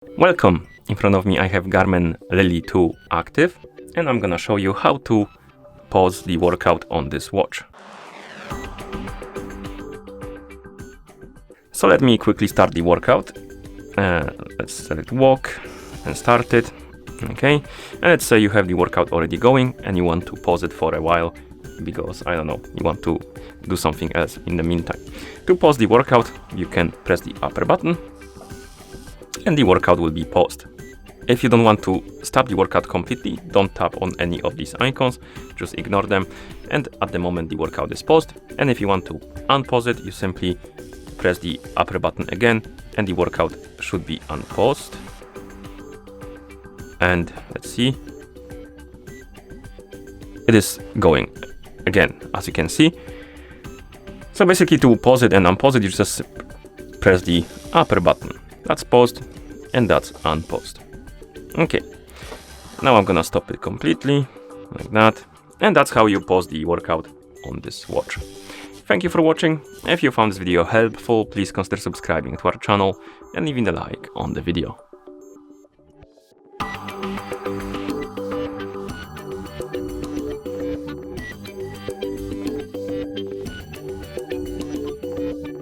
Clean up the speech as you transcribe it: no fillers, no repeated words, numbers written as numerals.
Welcome! In front of me I have GARMIN Lily 2 active, and I'm gonna show you how to pause the workout on this watch. So let me quickly start the workout. Let's select walk and start it. Okay, and let's say you have the workout already going and you want to pause it for a while because, I don't know, you want to do something else in the meantime. To pause the workout, you can press the upper button and the workout will be paused. If you don't want to stop the workout completely, don't tap on any of these icons, just ignore them, and at the moment the workout is paused. And if you want to unpause it, you simply press the upper button again and the workout should be unpaused. And let's see, it is going again, as you can see. So basically, to pause it and unpause it, you just press the upper button. That's paused and that's unpaused. Okay, now I'm gonna stop it completely, like that. And that's how you pause the workout on this watch. Thank you for watching. If you found this video helpful, please consider subscribing to our channel and leaving a like on the video.